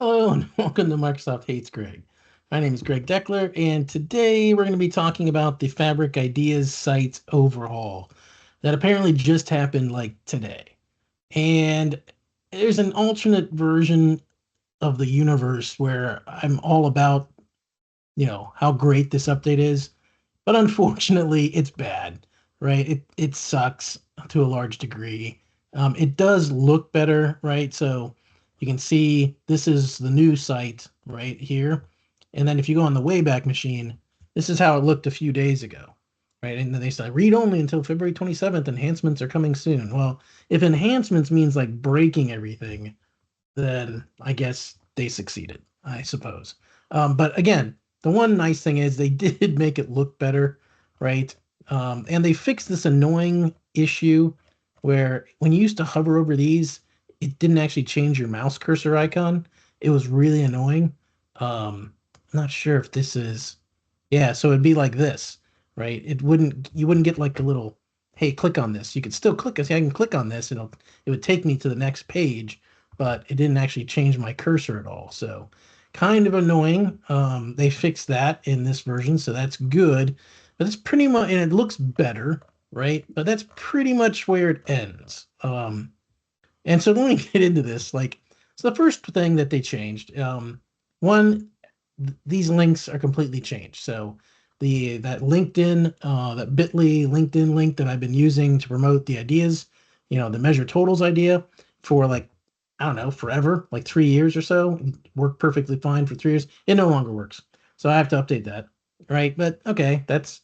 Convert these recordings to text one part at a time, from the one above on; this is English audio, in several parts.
Hello and welcome to Microsoft Hates Greg. My name is Greg Deckler, and today we're going to be talking about the Fabric Ideas site's overhaul that apparently just happened like today. And there's an alternate version of the universe where I'm all about, how great this update is, but unfortunately it's bad, right? It sucks to a large degree. It does look better, right? So you can see this is the new site right here. And then if you go on the Wayback Machine, this is how it looked a few days ago, right? And then they said read only until February 27th. Enhancements are coming soon. Well, if enhancements means like breaking everything, then I guess they succeeded, I suppose. But again, the one nice thing is they did make it look better, right? And they fixed this annoying issue where when you used to hover over these, it didn't actually change your mouse cursor icon. It was really annoying. I'm not sure if this is, yeah, so it'd be like this, right? You wouldn't get like a little, hey, click on this. You could still click, see, I can click on this and it would take me to the next page, but it didn't actually change my cursor at all. So kind of annoying. They fixed that in this version, so that's good. But it's pretty much, and it looks better, right? But that's pretty much where it ends. And so let me get into this. So the first thing that they changed, one, these links are completely changed. So that LinkedIn, that Bitly LinkedIn link that I've been using to promote the ideas, the measure totals idea for like, I don't know, forever, like 3 years or so, worked perfectly fine for 3 years. It no longer works. So I have to update that. Right. But okay, that's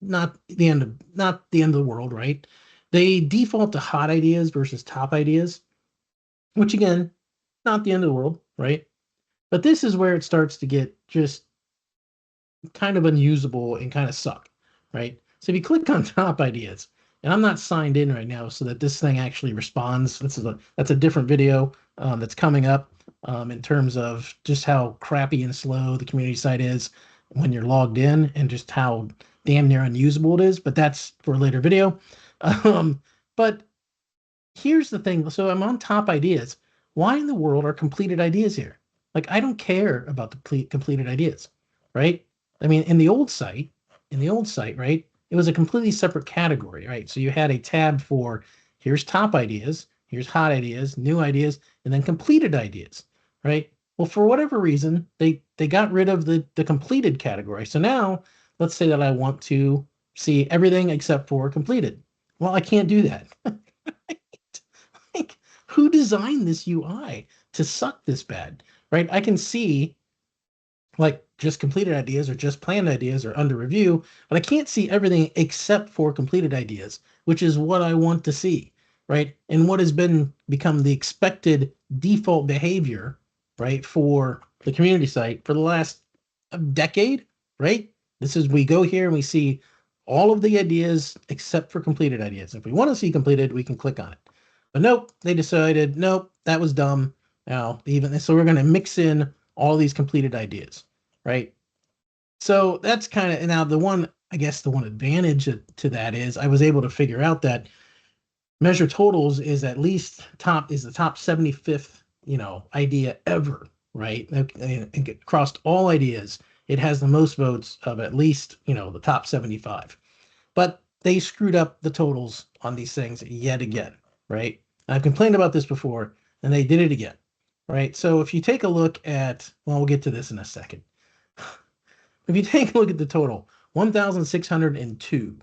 not the end of the world, right? They default to hot ideas versus top ideas, which again, not the end of the world, right? But this is where it starts to get just kind of unusable and kind of suck, right? So if you click on top ideas, and I'm not signed in right now so that this thing actually responds. That's a different video that's coming up in terms of just how crappy and slow the community site is when you're logged in and just how damn near unusable it is. But that's for a later video. Um, but here's the thing. So I'm on top ideas. Why in the world are completed ideas here? Like, I don't care about the completed ideas, right? I mean, in the old site, right? It was a completely separate category, right? So you had a tab for here's top ideas, here's hot ideas, new ideas, and then completed ideas, right? Well, for whatever reason, they got rid of the completed category. So now let's say that I want to see everything except for completed. Well, I can't do that. Like, who designed this UI to suck this bad, right? I can see like just completed ideas or just planned ideas or under review, but I can't see everything except for completed ideas, which is what I want to see, right? And what has been become the expected default behavior, right, for the community site for the last decade, right? This is we go here and we see all of the ideas except for completed ideas. If we want to see completed, we can click on it. But nope, they decided, nope, that was dumb. Now, even so, we're going to mix in all these completed ideas, right? So that's kind of now I guess the one advantage to that is I was able to figure out that measure totals is at least the top 75th, idea ever, right? And across all ideas, it has the most votes of at least, the top 75. But they screwed up the totals on these things yet again, right? I've complained about this before, and they did it again, right? So if you take a look at, well, we'll get to this in a second. If you take a look at the total, 1,602,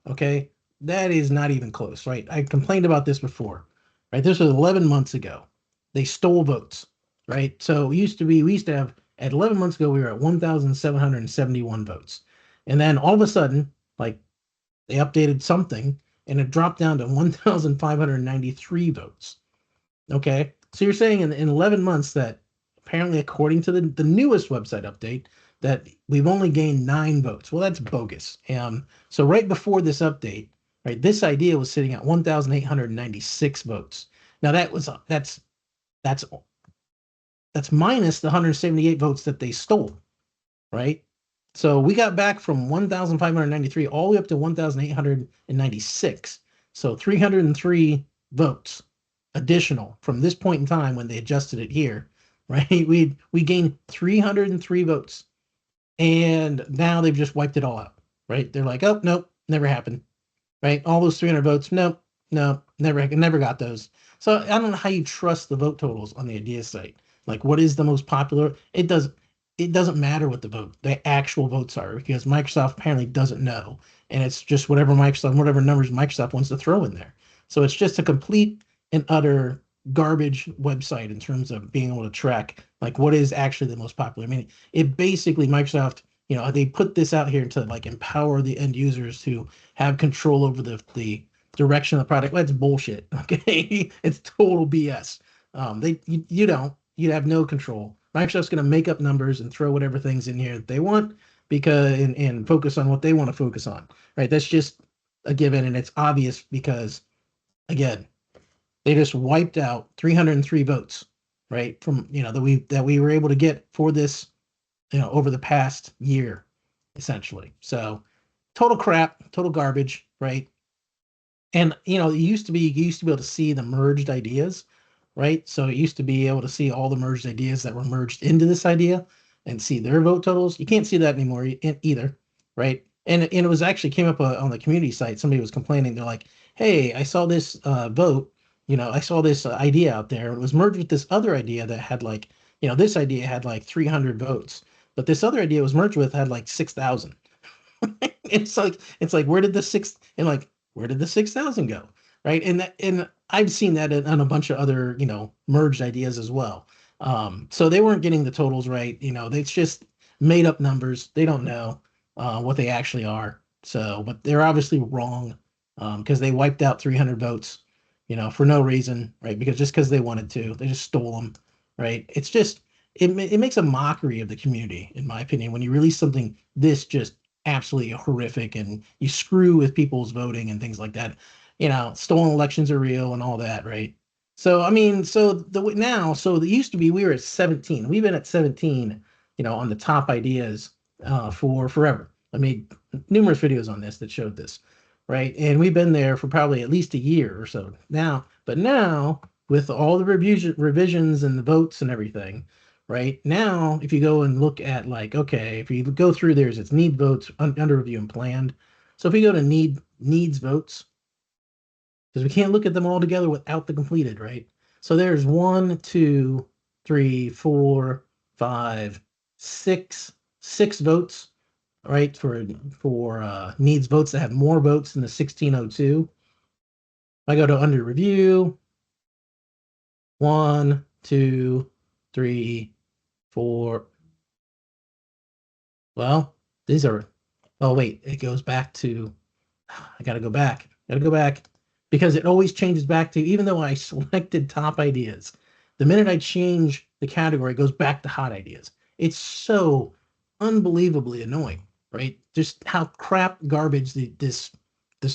okay, that is not even close, right? I complained about this before, right? This was 11 months ago. They stole votes, right? So we used to have, at 11 months ago, we were at 1,771 votes. And then all of a sudden, like they updated something and it dropped down to 1,593 votes. Okay. So you're saying in 11 months that apparently, according to the newest website update, that we've only gained 9 votes. Well, that's bogus. So right before this update, right, this idea was sitting at 1,896 votes. Now that's that's minus the 178 votes that they stole, right? So we got back from 1,593 all the way up to 1,896. So 303 votes additional from this point in time when they adjusted it here right? We gained 303 votes, and now they've just wiped it all out, right? They're like, oh nope, never happened, right? All those 300 votes, nope, no, never got those. So I don't know how you trust the vote totals on the idea site. Like, what is the most popular? It doesn't matter what the actual votes are, because Microsoft apparently doesn't know, and it's just whatever numbers Microsoft wants to throw in there. So it's just a complete and utter garbage website in terms of being able to track like what is actually the most popular. I mean, it basically Microsoft, they put this out here to like empower the end users to have control over the direction of the product. That's bullshit. Okay, it's total BS. You don't. You have no control. Microsoft's going to make up numbers and throw whatever things in here that they want because and focus on what they want to focus on. Right. That's just a given, and it's obvious because again, they just wiped out 303 votes. Right, from that we were able to get for this over the past year, essentially. So total crap, total garbage, right? And you used to be able to see the merged ideas, right? So it used to be able to see all the merged ideas that were merged into this idea and see their vote totals. You can't see that anymore either, right? And it was actually came up on the community site. Somebody was complaining. They're like, "Hey, I saw this vote. I saw this idea out there. It was merged with this other idea that had like, this idea had like 300 votes, but this other idea was merged with had like 6,000." It's like where did the 6,000 go, right? And I've seen that on a bunch of other merged ideas as well. So they weren't getting the totals right. It's just made up numbers. They don't know what they actually are. So, but they're obviously wrong because they wiped out 300 votes, for no reason, right? Because they wanted to, they just stole them, right? It makes a mockery of the community, in my opinion, when you release something this just absolutely horrific and you screw with people's voting and things like that. Stolen elections are real and all that, right? So I mean, so it used to be we were at 17. We've been at 17, on the top ideas for forever. I made numerous videos on this that showed this, right? And we've been there for probably at least a year or so now. But now, with all the revisions and the votes and everything, right now, if you go and look at like, okay, if you go through there's its need votes under review and planned. So if we go to needs votes, because we can't look at them all together without the completed, right? So there's one, two, three, four, five, six votes, right? For needs votes that have more votes than the 1602. I go to under review, one, two, three, four. Well, these are, oh wait, it goes back to, I gotta go back because it always changes back to, even though I selected top ideas, the minute I change the category, it goes back to hot ideas. It's so unbelievably annoying, right? Just how crap garbage this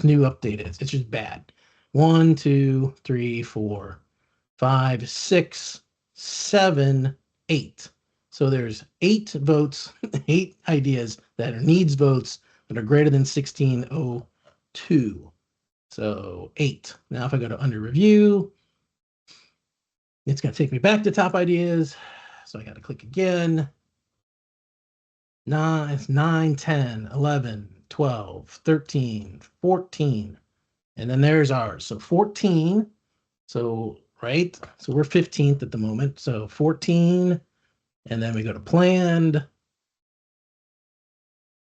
new update is. It's just bad. One, two, three, four, five, six, seven, eight. So there's 8 votes, 8 ideas that are needs votes that are greater than 1602. So 8. Now if I go to under review, it's going to take me back to top ideas. So I got to click again. 9, 10, 11, 12, 13, 14. And then there's ours. So 14. So, right? So we're 15th at the moment. So 14. And then we go to planned.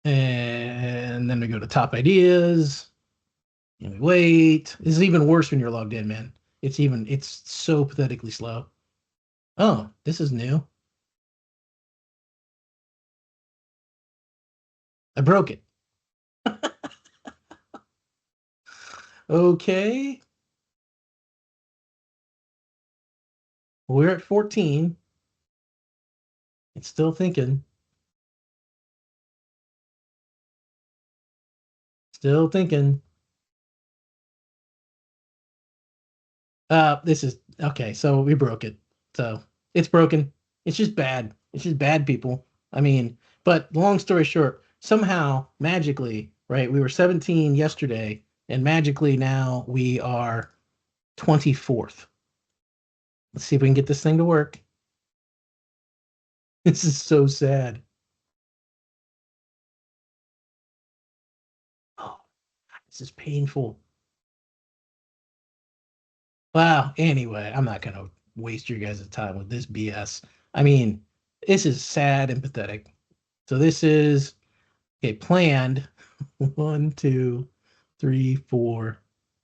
And then we go to top ideas. And we wait. This is even worse when you're logged in, man. It's so pathetically slow. Oh, this is new. I broke it. Okay. We're at 14. It's still thinking. Still thinking. This is okay. So we broke it. So it's broken. It's just bad. It's just bad, people. I mean, but long story short, somehow magically, right? We were 17 yesterday, and magically now we are 24th. Let's see if we can get this thing to work. This is so sad. Oh, this is painful. Well, anyway, I'm not gonna waste your guys' time with this BS. I mean, this is sad and pathetic. So this is okay, planned. One, two, three, four,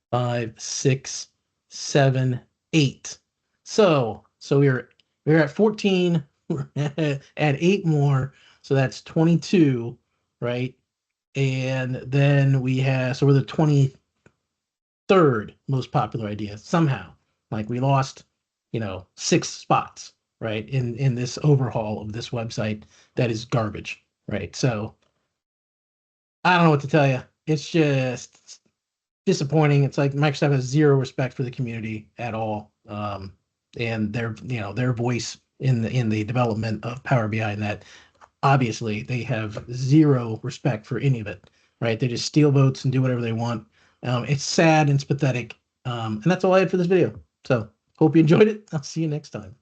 five, six, seven, eight. So we're at 14. We're at eight more. So that's 22, right? And then we have so we're the 23rd most popular idea somehow. Like we lost, 6 spots, right? In this overhaul of this website that is garbage, right? So I don't know what to tell you. It's just disappointing. It's like Microsoft has zero respect for the community at all, and their voice in the development of Power BI. And that obviously they have zero respect for any of it. Right? They just steal votes and do whatever they want. It's sad and it's pathetic. And that's all I had for this video. So hope you enjoyed it. I'll see you next time.